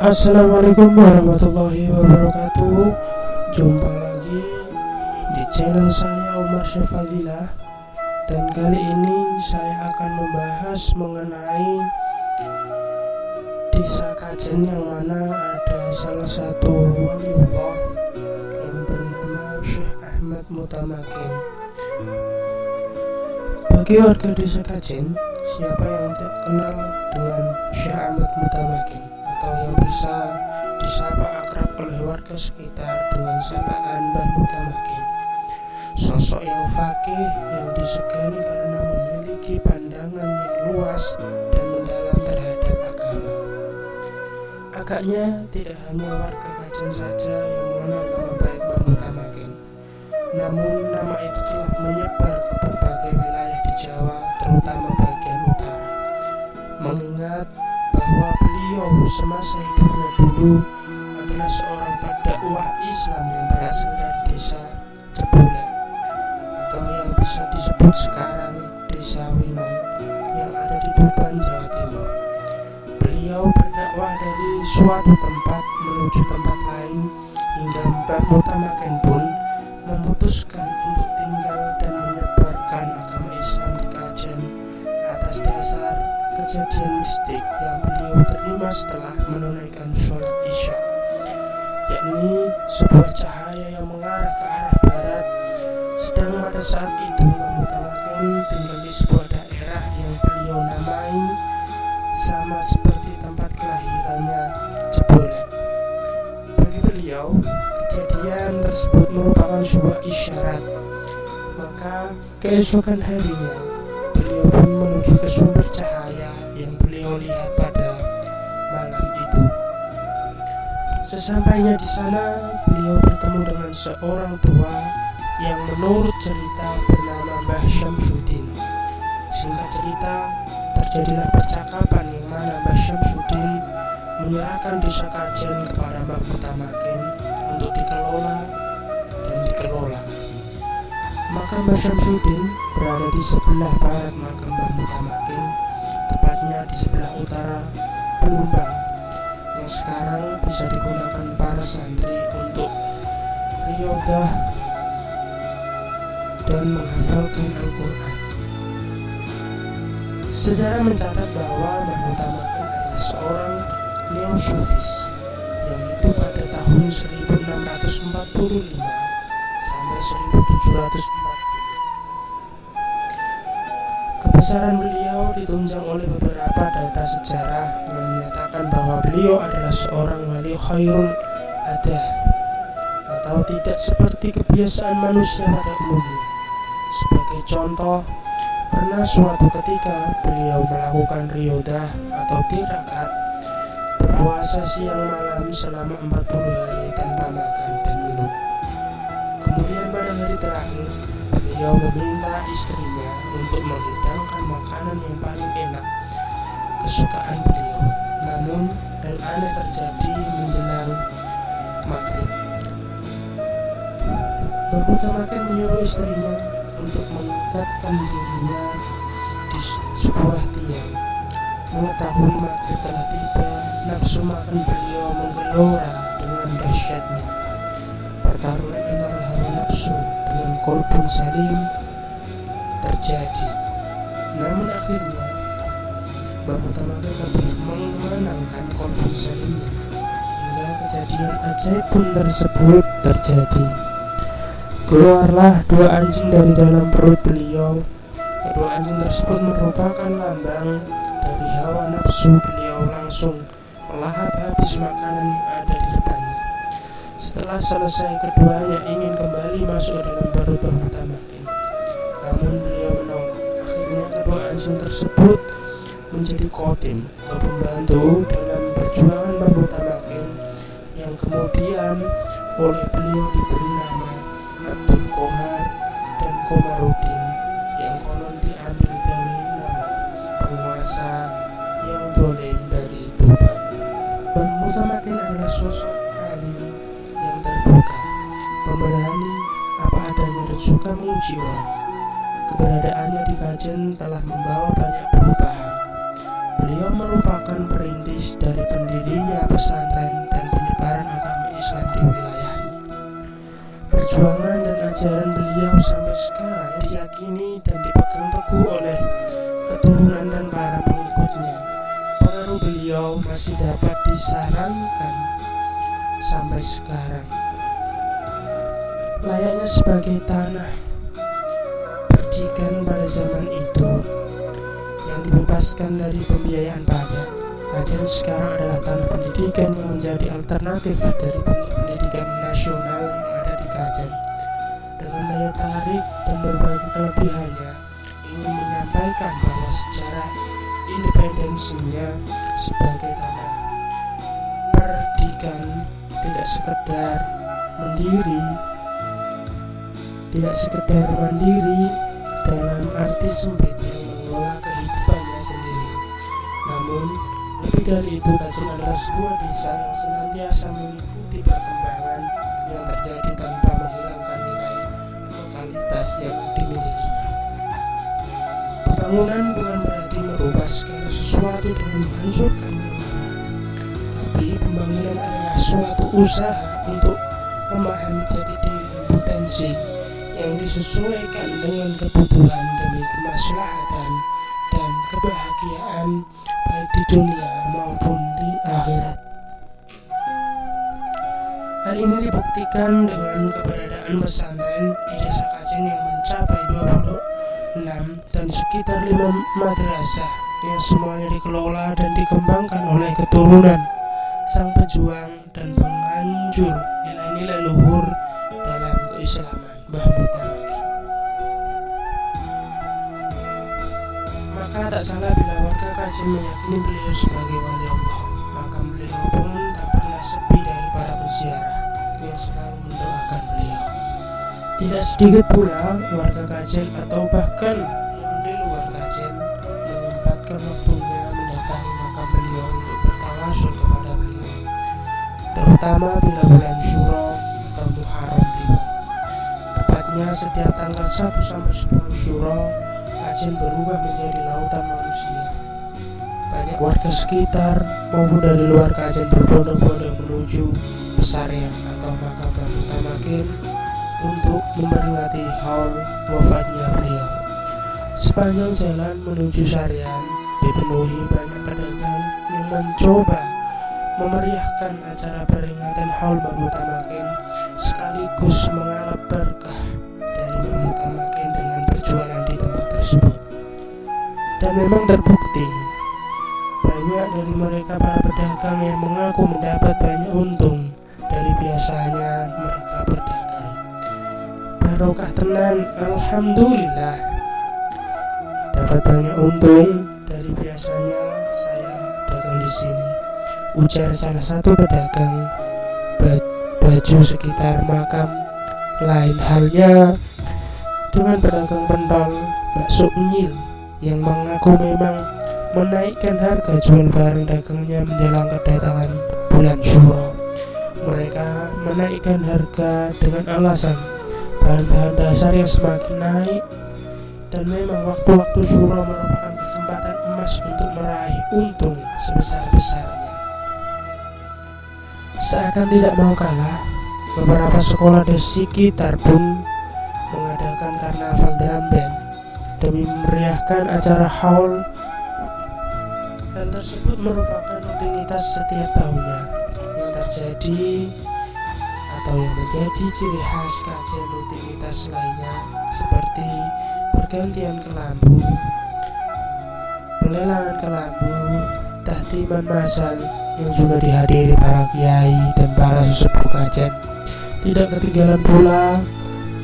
Assalamualaikum warahmatullahi wabarakatuh. Jumpa lagi di channel saya Umar Syafadillah. Dan kali ini saya akan membahas mengenai desa Kajen, yang mana ada salah satu waliullah yang bernama Syekh Ahmad Mutamakin. Bagi warga desa Kajen, siapa yang tidak kenal dengan Syekh Ahmad Mutamakin, atau yang bisa disapa akrab oleh warga sekitar dengan sapaan Mbah Mutamakin? Sosok yang fakih, yang disegani karena memiliki pandangan yang luas dan mendalam terhadap agama. Agaknya tidak hanya warga Kajen saja yang mengenal nama baik Mbah Mutamakin, namun nama itu telah menyebar ke berbagai wilayah di Jawa, terutama bagian utara. Mengingat bahwa beliau semasa hidupnya dulu adalah seorang pendakwah Islam yang berasal dari desa Jebule, atau yang bisa disebut sekarang desa Winong, yang ada di Tuban, Jawa Timur. Beliau berdakwah dari suatu tempat menuju tempat lain, hingga Mbah Mutamakin pun memutuskan untuk tinggal dan menyebarkan agama Islam di Kajen atas dasar kejadian mistik yang beliau terima setelah menunaikan sholat Isya, yakni sebuah cahaya yang mengarah ke arah barat. Sedang pada saat itu Mbah Mutamakin tinggal di sebuah daerah yang beliau namai sama seperti tempat kelahirannya, Jebule. Bagi beliau, kejadian tersebut merupakan sebuah isyarat. Maka keesokan harinya beliau pun menuju ke sumber cahaya yang beliau lihat pada malam itu. Sesampainya di sana, beliau bertemu dengan seorang tua yang menurut cerita bernama Mbah Syamsuddin. Singkat cerita, terjadilah percakapan yang mana Mbah Syamsuddin menyerahkan desa Kajen kepada Mbah Mutamakin untuk dikelola dan dikelola. Maka Mbah Syamsuddin berada di sebelah barat makam Mbah Mutamakin, tepatnya di sebelah utara Pelumbang, yang sekarang bisa digunakan para santri untuk riyadhah dan menghafalkan Al-Quran. Sejarah mencatat bahwa Mbah Mutamakin adalah seorang neosufis yang hidup pada tahun 1645 sampai 1740. Kebesaran beliau ditunjang oleh beberapa data sejarah yang menyatakan bahwa beliau adalah seorang wali khairul adah, atau tidak seperti kebiasaan manusia pada umumnya. Sebagai contoh, pernah suatu ketika beliau melakukan riyadhah atau tirakat, berpuasa siang malam selama 40 hari tanpa makan dan minum. Kemudian pada hari terakhir, beliau meminta istrinya untuk menghidangkan makanan yang paling enak kesukaan beliau. Namun hal aneh terjadi menjelang maghrib. Mbah Mutamakin menyuruh istrinya untuk mengikatkan dirinya di sebuah tiang. Mengetahui maghrib telah tiba, nafsu makan beliau menggelora dengan dahsyatnya. Pertarungan antara hawa nafsu dengan qalbun salim terjadi. Namun akhirnya Mbah Mutamakin lebih memenangkan qalbun salimnya, hingga kejadian ajaib pun tersebut terjadi. Keluarlah dua anjing dari dalam perut beliau. Kedua anjing tersebut merupakan lambang dari hawa nafsu beliau. Langsung melahap habis makanan yang ada di depannya. Setelah selesai, keduanya ingin kembali masuk ke dalam perut Mbah Mutamakin, namun beliau menolak. Akhirnya kedua anjing tersebut menjadi khotim atau pembantu dalam perjuangan Mbah Mutamakin, yang kemudian oleh beliau diberi nama Abdul Kohar dan Komarudin, yang konon diambil dari nama penguasa yang dolim dari Tuban. Mbah Mutamakin adalah sosok alim yang terbuka, pemberani apa adanya dan suka menguji orang. Keberadaannya di Kajen telah membawa banyak perubahan. beliau merupakan perintis dari pendirinya pesantren dan penyebaran agama Islam di wilayahnya. Perjuangan dan ajaran beliau sampai sekarang diyakini dan dipegang teguh oleh keturunan dan para pengikutnya. Pengaruh beliau masih dapat disarankan sampai sekarang. Layaknya sebagai tanah perdikan pada zaman itu yang dibebaskan dari pembiayaan pajak, Kajen sekarang adalah tanah pendidikan yang menjadi alternatif dari pendidikan nasional yang ada di Kajen. Dengan daya tarik dan berbagai kelebihannya, ingin menyampaikan bahwa secara independensinya sebagai tanah perdikan tidak sekedar mandiri dalam arti sempit yang mengelola kehidupannya sendiri. Namun, lebih dari itu, Kajen adalah sebuah desa yang senantiasa mengikuti perkembangan yang terjadi tanpa menghilangkan nilai lokalitas yang dimilikinya. Pembangunan bukan berarti merubah segala sesuatu dengan menghancurkan yang lama, tapi pembangunan adalah suatu usaha untuk memahami jati diri dan potensi yang disesuaikan dengan kebutuhan demi kemaslahatan dan kebahagiaan baik di dunia maupun di akhirat. Hal ini dibuktikan dengan keberadaan pesantren di desa Kajen yang mencapai 26 dan sekitar 5 madrasah yang semuanya dikelola dan dikembangkan oleh keturunan sang pejuang dan penganjur nilai-nilai luhur dalam keislaman, Mbah Mutamakin. Maka tak salah bila warga Kajen meyakini beliau sebagai wali Allah. Maka beliau pun tak pernah sepi dari para peziarah yang selalu mendoakan beliau. Tidak sedikit pula warga Kajen atau bahkan yang di luar Kajen menyempatkan waktunya mendatangi makam beliau untuk bertawasul kepada beliau, terutama bila bulan Syuro atau Muharram tiba. Tepatnya setiap tanggal 1 sampai 10 Syuro, Kajen berubah menjadi lautan manusia. Banyak warga sekitar maupun dari luar Kajen berbondong-bondong menuju Pesarian atau makam Mbah Mutamakin untuk memperingati haul wafatnya beliau. Sepanjang jalan menuju Sarian dipenuhi banyak pedagang yang mencoba memeriahkan acara peringatan haul Mbah Mutamakin sekaligus mengalap berkah dari Mbah Mutamakin dengan berjualan di tempat tersebut. Dan memang terbukti banyak dari mereka para pedagang yang mengaku mendapat banyak untung dari biasanya mereka berdagang. Barokah tenan, alhamdulillah. Dapat banyak untung dari biasanya saya dagang di sini, ujar salah satu pedagang baju sekitar makam. Lain halnya dengan pedagang pentol bakso Unyil yang mengaku memang menaikkan harga jual barang dagangnya menjelang kedatangan bulan Syuro. Mereka menaikkan harga dengan alasan bahan-bahan dasar yang semakin naik, dan memang waktu-waktu Syuro merupakan kesempatan emas untuk meraih untung sebesar-besarnya. Seakan tidak mau kalah, beberapa sekolah di sekitar pun mengadakan karnaval drum band demi memeriahkan acara haul. Hal tersebut merupakan rutinitas setiap tahunnya yang terjadi atau yang menjadi ciri khas Kajen. Rutinitas lainnya seperti pergantian kelambu, pelelangan kelambu, tahtiman masal yang juga dihadiri para kiai dan para sesepuh Kajen. Tidak ketinggalan pula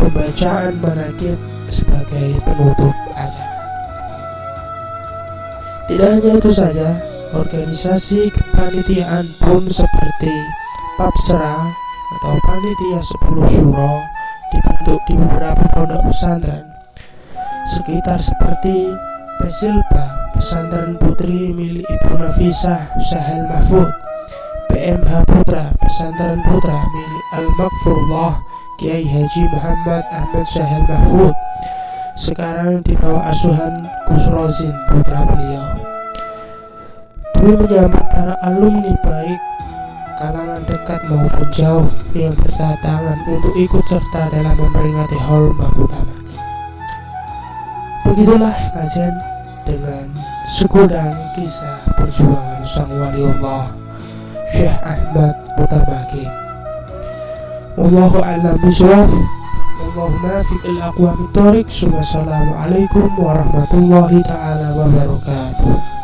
pembacaan manaqib sebagai penutup acara. Tidak hanya itu saja, organisasi kepanitiaan pun seperti Papsra atau Panitia 10 Syuro dibentuk di beberapa pondok pesantren sekitar seperti Pesilba, pesantren putri milik Ibu Nafisah Sahel Mahfud, PMH Putra, pesantren putra milik Al-Maghfurullah Kiai Haji Muhammad Ahmad Sahel Mahfud, sekarang di bawah asuhan Gus Rozin putra beliau. kami menyambut para alumni baik kalangan dekat maupun jauh yang berdatangan untuk ikut serta dalam memperingati Haul Mahmudamakin. Begitulah kajian dengan segudang kisah perjuangan sang waliullah Syekh Ahmad Mutamakin. Wallahu a'lam bishawab. Allahumma fi'il aqwamit thoriq. Assalamualaikum warahmatullahi ta'ala wabarakatuh.